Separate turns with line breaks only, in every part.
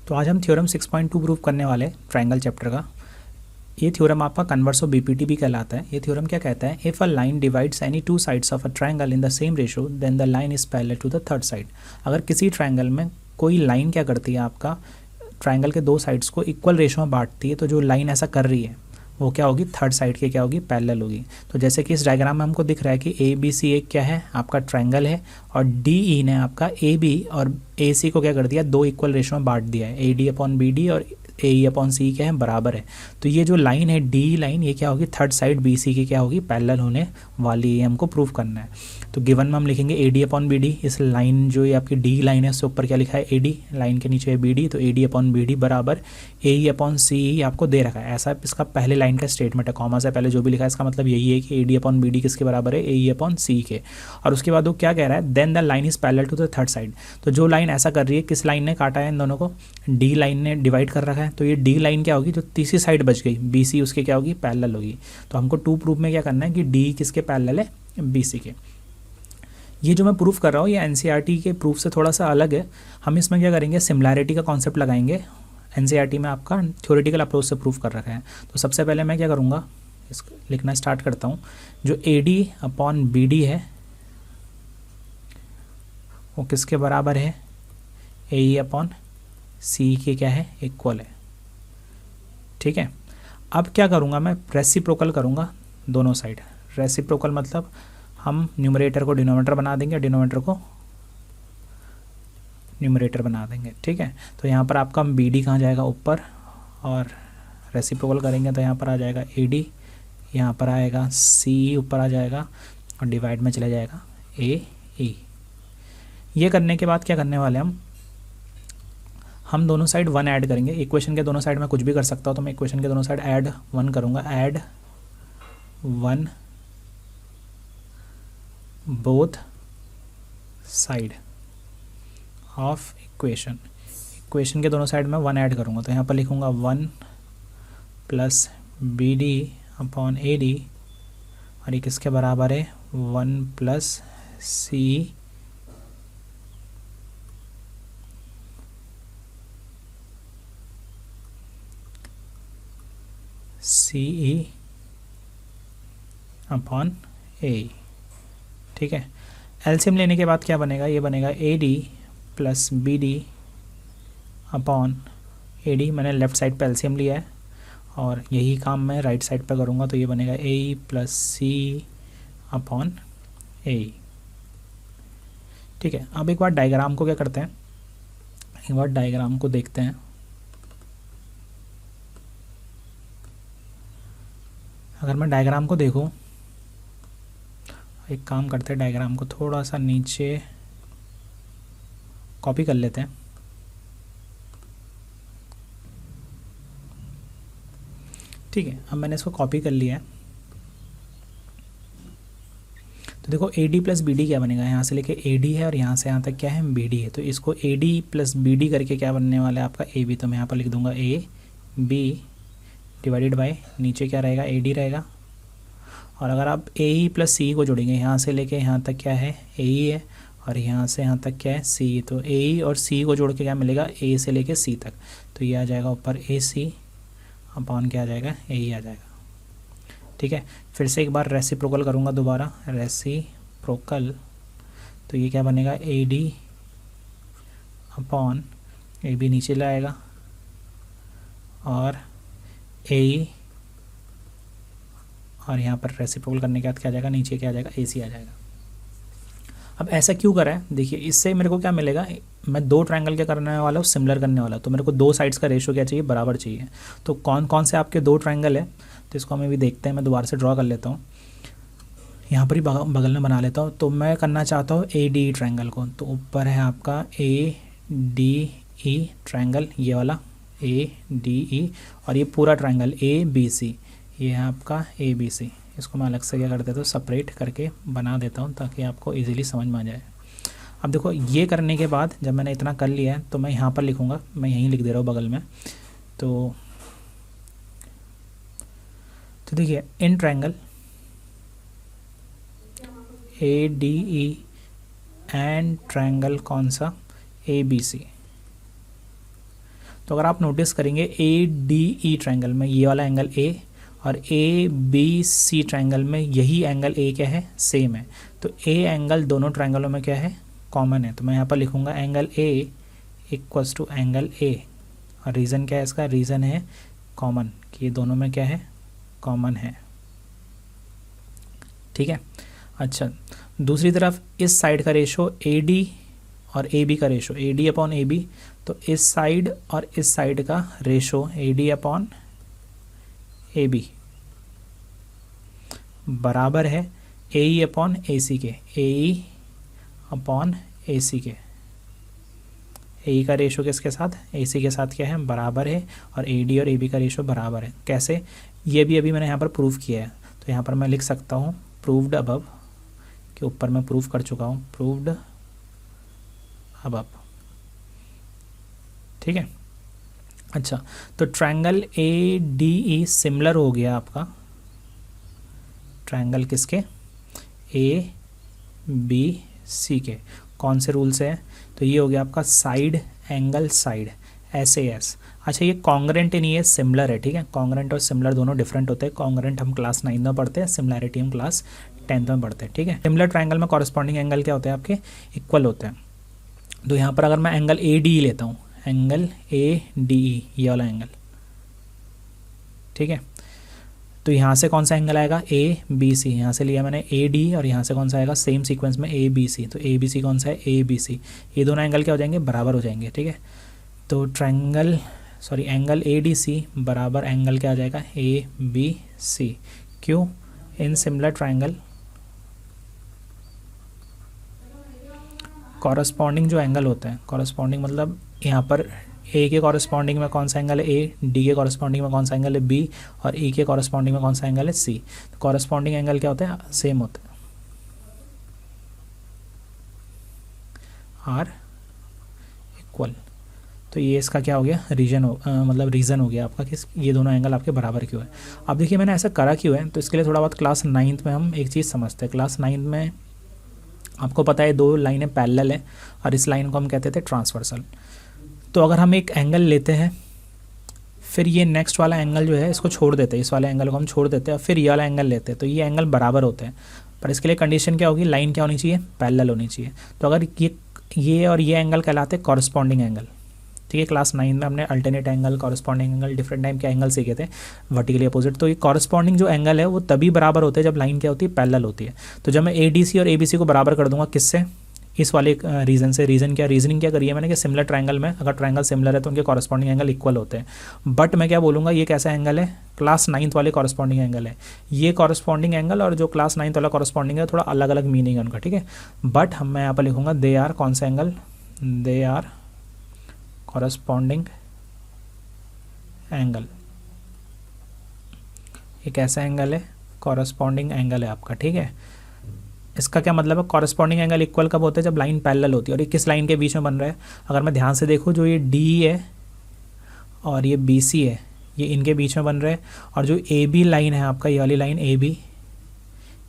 तो आज हम थ्योरम 6.2 प्रूव करने वाले ट्रायंगल चैप्टर का। ये थ्योरम आपका कन्वर्स ऑफ बीपीटी भी कहलाता है। ये थ्योरम क्या कहता है, if a line divides any two sides of a triangle in the same ratio then the line is parallel to the third side. अगर किसी ट्रायंगल में कोई लाइन क्या करती है, आपका ट्रायंगल के दो साइड्स को इक्वल रेशो में बांटती है, तो जो लाइन ऐसा कर रही है वो क्या होगी, थर्ड साइड के क्या होगी, पैरेलल होगी। तो जैसे कि इस डायग्राम में हमको दिख रहा है कि ए बी सी एक क्या है, आपका ट्रायंगल है, और डी ई ने आपका ए बी और ए सी को क्या कर दिया, दो इक्वल रेशो में बांट दिया है। A D upon B D और ए ई अपॉन सी क्या है, बराबर है। तो ये जो लाइन है डी लाइन, ये क्या होगी, थर्ड साइड बी सी की क्या होगी, पैरेलल होने वाली है। हमको प्रूव करना है। तो गिवन में हम लिखेंगे A D upon B D. इस लाइन जो ये आपकी डी लाइन है उससे ऊपर क्या लिखा है, ए डी, लाइन के नीचे है बी डी, तो A D upon B D बराबर ए ई अपॉन सी ई आपको दे रखा है। ऐसा इसका पहले लाइन का स्टेटमेंट है, कॉमा से पहले जो भी लिखा है इसका मतलब यही है कि A D upon B D किसके बराबर है, ए ई अपॉन सी के। और उसके बाद वो क्या कह रहा है, then the line is parallel to the third side. तो जो लाइन ऐसा कर रही है, किस लाइन ने काटा है इन दोनों को, डी लाइन ने डिवाइड कर रखा है। तो ये डी लाइन क्या होगी, जो तीसरी साइड बच गई बी सी, उसके क्या होगी, पैरेलल होगी। तो हमको टू प्रूफ में क्या करना है कि डी किसके पैरेलल है, बी सी के। ये जो मैं प्रूफ कर रहा हूँ ये एनसीईआरटी के प्रूफ से थोड़ा सा अलग है। हम इसमें क्या करेंगे, सिमिलैरिटी का कॉन्सेप्ट लगाएंगे। एनसीईआरटी में आपका थ्योरेटिकल अप्रोच से प्रूफ कर रखा है। तो सबसे पहले मैं क्या करूँगा, इसको लिखना स्टार्ट करता हूँ। जो A D upon B D है वो किसके बराबर है, ए ई अपॉन सी के क्या है, इक्वल है। ठीक है। अब क्या करूँगा, मैं रेसिप्रोकल करूँगा दोनों साइड। रेसिप्रोकल मतलब हम न्यूमरेटर को डिनोमिनेटर बना देंगे, डिनोमिनेटर को न्यूमरेटर बना देंगे। ठीक है। तो यहाँ पर आपका बी डी कहाँ जाएगा, ऊपर, और रेसिप्रोकल करेंगे तो यहाँ पर आ जाएगा ए डी, यहाँ पर आएगा सी, ऊपर आ जाएगा, और डिवाइड में चला जाएगा ए ई। ये करने के बाद क्या करने वाले हम दोनों साइड वन ऐड करेंगे। इक्वेशन के दोनों साइड में कुछ भी कर सकता हूँ, तो मैं इक्वेशन के दोनों साइड ऐड वन करूँगा। Add one both side of equation. Equation के दोनों साइड में वन ऐड करूँगा, तो यहाँ पर लिखूँगा one plus B D upon A D, और ये किसके बराबर है, one plus C C E upon A. ठीक है। एलसीएम लेने के बाद क्या बनेगा, ये बनेगा A D plus B D upon A D. मैंने लेफ़्ट साइड पे एलसीएम लिया है और यही काम मैं राइट साइड पे करूँगा, तो ये बनेगा ए E plus C upon A. ठीक है। अब एक बार डायग्राम को क्या करते हैं, एक बार डायग्राम को देखते हैं। अगर मैं डायग्राम को देखूँ, एक काम करते हैं, डायग्राम को थोड़ा सा नीचे कॉपी कर लेते हैं। ठीक है। अब मैंने इसको कॉपी कर लिया है। तो देखो A D plus B D क्या बनेगा, यहाँ से लेके ए डी है और यहाँ से यहाँ तक क्या है, बी डी है। तो इसको A D plus B D करके क्या बनने वाला है, आपका ए बी। तो मैं यहाँ पर लिख दूंगा ए बी डिवाइडेड बाय, नीचे क्या रहेगा, ए डी रहेगा। और अगर आप ए ई प्लस सी को जोड़ेंगे, यहाँ से लेके यहाँ तक क्या है, ए ई है, और यहाँ से यहाँ तक क्या है, सी। तो ए ई और सी को जोड़ के क्या मिलेगा, ए से लेके सी तक। तो ये आ जाएगा ऊपर ए सी अपॉन क्या आ जाएगा, ए ई आ जाएगा। ठीक है। फिर से एक बार रेसिप्रोकल करूँगा दोबारा, रेसिप्रोकल। तो ये क्या बनेगा, A D upon A B नीचे लाएगा, और ए ई, और यहाँ पर रेसिप्रोकल करने के बाद क्या आ जाएगा, नीचे क्या आ जाएगा, ए सी आ जाएगा। अब ऐसा क्यों करा है, देखिए इससे मेरे को क्या मिलेगा, मैं दो ट्रायंगल क्या करने वाला हूँ, सिमिलर करने वाला हूँ। तो मेरे को दो साइड्स का रेशियो क्या चाहिए, बराबर चाहिए। तो कौन कौन से आपके दो ट्रायंगल है, तो इसको हमें भी देखते हैं। मैं दोबारा से ड्रॉ कर लेता हूँ, यहाँ पर ही बगल में बना लेता हूँ। तो मैं करना चाहता हूँ ए डी ट्रायंगल को। तो ऊपर है आपका ए डी ई ट्रायंगल, ये वाला ए डी ई, और ये पूरा ट्रायंगल ए बी सी, ये है आपका ए बी सी। इसको मैं अलग से क्या कर देता हूँ, सेपरेट करके बना देता हूँ ताकि आपको इजीली समझ में आ जाए। अब देखो ये करने के बाद जब मैंने इतना कर लिया है तो मैं यहाँ पर लिखूँगा, मैं यहीं लिख दे रहा हूँ बगल में। तो देखिए in triangle A D E and triangle कौन सा, ए बी सी। तो अगर आप नोटिस करेंगे ए डी ई ट्रायंगल में ये वाला एंगल ए और ए बी सी ट्रायंगल में यही एंगल ए क्या है, सेम है। तो ए एंगल दोनों ट्रायंगलों में क्या है, कॉमन है। तो मैं यहाँ पर लिखूँगा angle A equals to angle A, और रीज़न क्या है इसका, रीज़न है कॉमन, कि ये दोनों में क्या है, कॉमन है। ठीक है। अच्छा, दूसरी तरफ इस साइड का रेशो ए डी और ए बी का ratio A D upon A B, तो इस साइड और इस साइड का ratio A D upon A B बराबर है ए ई अपॉन ए सी के, ए ई अपॉन ए सी के। ए ई का रेशो किसके साथ, ए सी के साथ क्या है, बराबर है, और ए डी और ए बी का रेशो बराबर है। कैसे, ये भी अभी मैंने यहाँ पर प्रूव किया है, तो यहाँ पर मैं लिख सकता हूँ प्रूव्ड अबव, के ऊपर मैं प्रूव कर चुका हूँ, प्रूव्ड अबव। ठीक है। अच्छा, तो triangle A D E similar हो गया आपका ट्रायंगल किसके, ए बी सी के। कौन से रूल से है, तो ये हो गया आपका साइड एंगल साइड, SAS। अच्छा, ये कॉन्ग्रेंट नहीं है, सिमिलर है। ठीक है, कॉन्ग्रेंट और सिमिलर दोनों डिफरेंट होते हैं। कॉन्ग्रेंट हम क्लास 9 में पढ़ते हैं, सिमिलैरिटी हम क्लास 10 में पढ़ते हैं। ठीक है, सिमिलर ट्रायंगल में कॉरस्पॉन्डिंग एंगल क्या होते हैं, आपके इक्वल होते हैं। तो यहाँ पर अगर मैं एंगल ए डी लेता हूँ, एंगल ए डी ई, ये वाला एंगल, ठीक है, तो यहाँ से कौन सा एंगल आएगा, ए बी सी। यहाँ से लिया मैंने ए डी, और यहाँ से कौन सा आएगा, सेम सीक्वेंस में ए बी सी। तो ए बी सी कौन सा है, ए बी सी। ये दोनों एंगल क्या हो जाएंगे, बराबर हो जाएंगे। ठीक है, तो एंगल ए डी सी बराबर एंगल क्या आ जाएगा, ए बी सी। क्यों, इन सिमिलर ट्रायंगल कॉरस्पॉन्डिंग जो एंगल होता है, कॉरस्पॉन्डिंग मतलब यहाँ पर ए के कॉरस्पॉन्डिंग में कौन सा एंगल है, ए, डी के कॉरस्पॉन्डिंग में कौन सा एंगल है, बी, और ई के कॉरस्पॉन्डिंग में कौन सा एंगल है, सी। तो कॉरस्पॉन्डिंग एंगल क्या होते हैं, सेम होते हैं, आर इक्वल। तो ये इसका क्या हो गया, रीजन हो गया आपका कि ये दोनों एंगल आपके बराबर क्यों है। अब देखिए मैंने ऐसा करा क्यों है, तो इसके लिए थोड़ा बहुत क्लास 9 में हम एक चीज़ समझते हैं। क्लास 9 में आपको पता है दो लाइनें पैरेलल है, और इस लाइन को हम कहते थे ट्रांसवर्सल। तो अगर हम एक एंगल लेते हैं, फिर ये नेक्स्ट वाला एंगल जो है इसको छोड़ देते हैं, इस वाले एंगल को हम छोड़ देते हैं, फिर ये वाला एंगल लेते हैं, तो ये एंगल बराबर होते हैं। पर इसके लिए कंडीशन क्या होगी, लाइन क्या होनी चाहिए, पैरेलल होनी चाहिए। तो अगर ये और ये एंगल कहलाते हैं कॉरस्पॉन्डिंग एंगल। ठीक है, क्लास 9 में हमने alternate angle, corresponding angle, different type के एंगल सीखे थे, वर्टिकली अपोजिट। तो ये कॉरस्पॉन्डिंग जो एंगल है वो तभी बराबर होते हैं जब लाइन क्या होती है, पैरेलल होती है। तो जब मैं ADC और ABC को बराबर कर दूंगा, किससे, इस वाले रीजन से। रीजनिंग क्या करिए मैंने कि सिमिलर ट्रायंगल में अगर ट्रायंगल सिमिलर है तो उनके कॉरस्पॉन्डिंग एंगल इक्वल होते हैं। बट मैं क्या बोलूँगा, ये कैसा एंगल है, क्लास 9 वाले कॉरस्पॉन्डिंग एंगल है। ये कॉरस्पॉन्डिंग एंगल और जो क्लास 9 वाला कॉरस्पॉन्डिंग है, थोड़ा अलग अलग मीनिंग है उनका। ठीक है, बट मैं यहाँ पर लिखूँगा दे आर, कौन सा angle, they are corresponding angle. ये कैसा एंगल है, कॉरस्पॉन्डिंग एंगल है आपका। ठीक है, इसका क्या मतलब है, कॉरस्पॉन्डिंग एंगल इक्वल कब होता है, जब लाइन पैरेलल होती है। और ये किस लाइन के बीच में बन रहा है, अगर मैं ध्यान से देखूँ, जो ये डी है और ये BC है, ये इनके बीच में बन रहा है। और जो AB लाइन है आपका, ये वाली लाइन AB,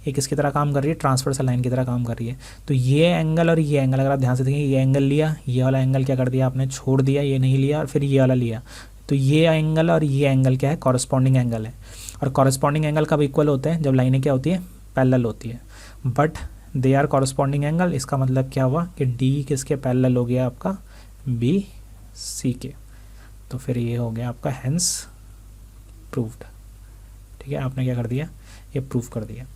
ये किसकी तरह काम कर रही है, ट्रांसवर्सल लाइन की तरह काम कर रही है। तो ये एंगल और ये एंगल, अगर आप ध्यान से देखेंगे, ये एंगल लिया, ये वाला एंगल क्या कर दिया आपने, छोड़ दिया, ये नहीं लिया, और फिर ये वाला लिया। तो ये एंगल और ये एंगल क्या है, कॉरस्पॉन्डिंग एंगल है। और कॉरस्पॉन्डिंग एंगल कब इक्वल होते हैं, जब लाइनें क्या होती है, पैरेलल होती है। But they are corresponding angle, इसका मतलब क्या हुआ कि D किसके पैरेलल हो गया आपका, BC के। तो फिर ये हो गया आपका हेंस प्रूव्ड। ठीक है, आपने क्या कर दिया, ये प्रूव कर दिया।